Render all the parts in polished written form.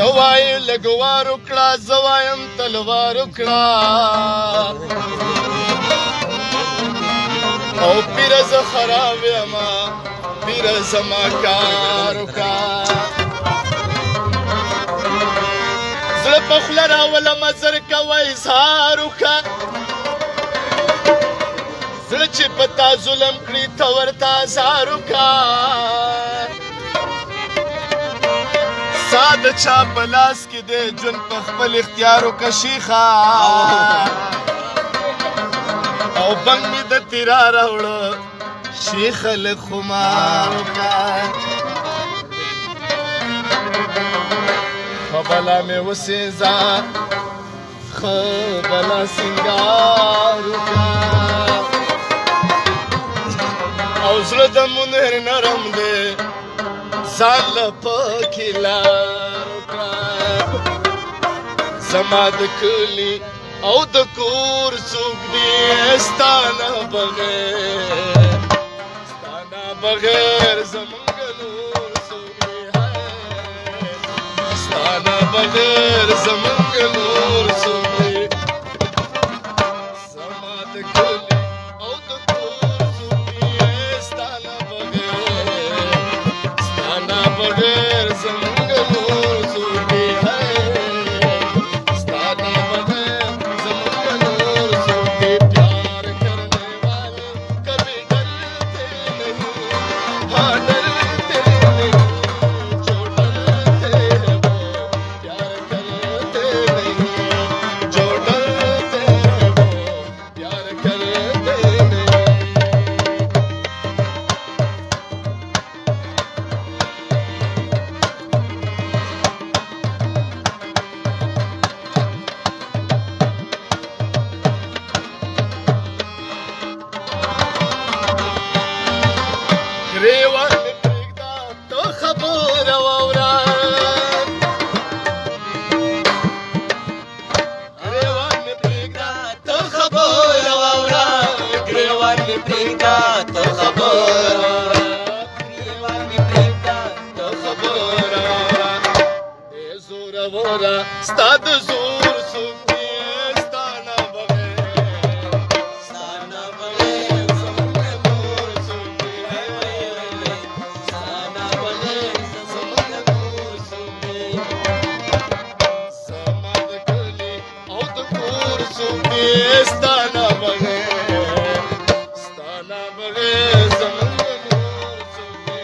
ته وایې لږ وار وکړه زه وایم تلوار وکړه او پیره زه خراب یمه پیره زما کار وکړه زړه په خوله راولمه زر کوه اظهار وکړه زړه چې په تا ظلم کړي ته ورته ازار وکړه ستا د چا په لاس کې دی ژوند په خپل اختیار وکړه شیخه او بنګ مې د تیرا راوړه شیخه لږ خمار وکړه ښه بلا مې وسېزه ښه بلا سینګار وکړه او زړه د منهر نرم دی ځان له پکې لار وکړه زما د کلي او د کور څوک دی ستا نه بغیر زمونږ نور څوک دی ستا نه بغیر زمونږ نور څوک دی زما د کلي او د کور څوک دی ستا نه بغیر زمونږ نور څوک دی ستا نه بغیر زمونږ نور څوک دی پیار کرنے والے کبھی ڈرتے نہیں ہاں ڈرتے نہیں جو ڈرتے ہیں وہ پیار کرتے نہیں جو ڈرتے ہیں وہ پیار کرتے نہیں گریوان می پرېږده ته خبره واوره گریوان می پرېږده ته خبره واوره گریوان می پرېږده ته خبره واوره گریوان می پرېږده ته خبره واوره ای زوروره ستا د زور څوک دی ستا نه بغیر زمونږ نور څوک دی ستا نه بغیر زمونږ نور څوک دی زما د کلي او د کور څوک دی ستا نه بغیر زمونږ نور څوک دی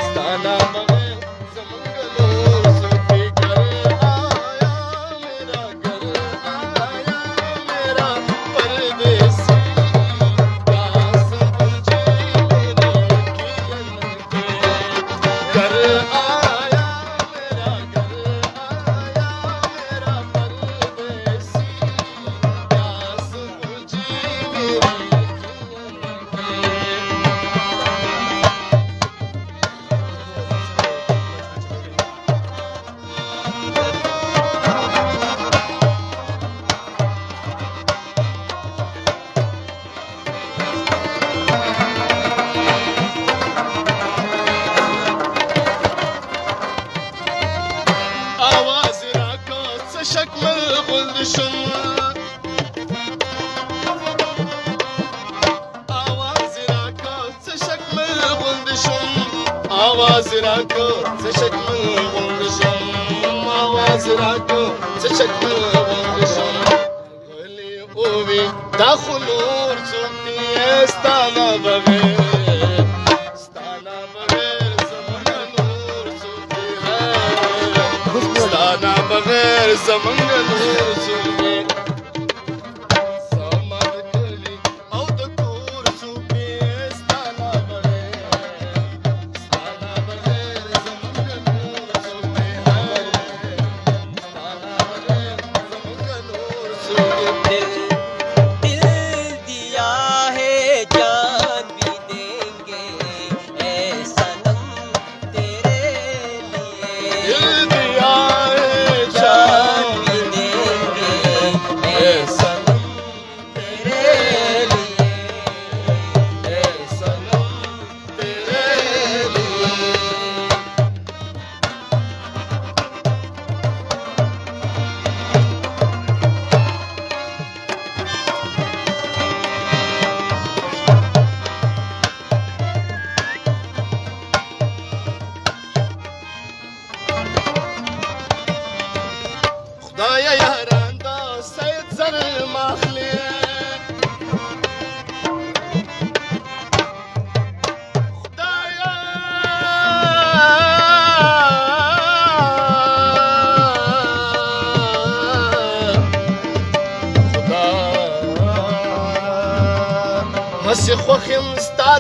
ستا نه بغیر زمونږ نور څوک دی گھر آیا میرا گھر آیا میرا پردیسی پیاس بجھی میری کین کے گھر آیا میرا گھر آیا میرا پردیسی پیاس بجھی میری کین کے آواز راکړه څه شکمل غوند شم آواز راکړه څه شکمل غوند شم آواز راکړه څه شکمل غوند شم آواز راکړه څه شکمل غوند شم غلی اووي دا خو نور څوک دی ستا نه بغیر ستا نه بغیر زمونږ نور څوک دی ستا نه بغیر زمونږ نور څوک دی زما د کلي او د کور څوک دی ستا نه بغیر زمونږ نور څوک دی ستا نه بغیر زمونږ نور څوک دی दिल दिया है जान भी देंगे ऐ सनम तेरे लिए दिल दिया है जान भी देंगे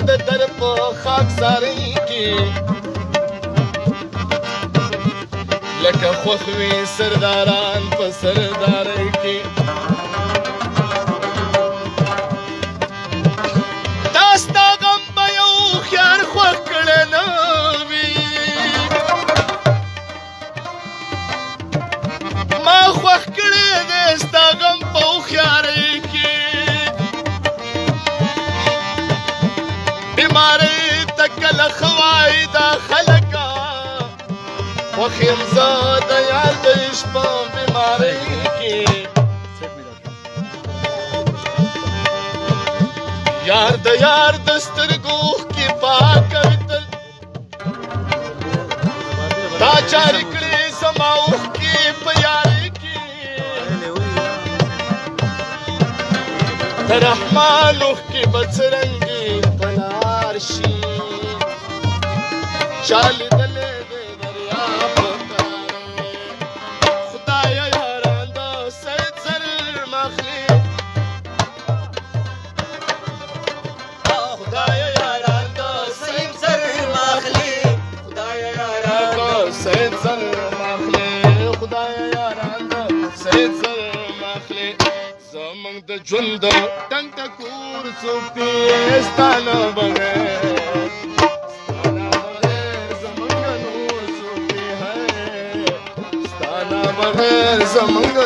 د در په خاکسارۍ کې لکه خوښ وي سرداران په سردارۍ کې دا ستا غم به یو هوښیار خوښ کړی نه وي ما خوښ کړی دی ستا غم په هوښیارۍ کې بیماری ته کله ښه وایي دا خلکه خوښ یم زه د یار د عشق په بیمارۍ کې یار د یار د سترګو اوښکې پاکه تل دا جاري کړې زما اوښکې په یارۍ کې د رحمان اوښکې به څرنګې په لار شي چا لیدلی دی دریاب کرارۍ خدایه یاران د سید سر مخلي خدایه یاران د سید سر مخلي خدایه یاران د سید سر مخلي خدایه یاران د سید سر مخلي زمونږ د ژوند ټنګ ټکور څوک دی ستا نه بغیر بغیر زمونږ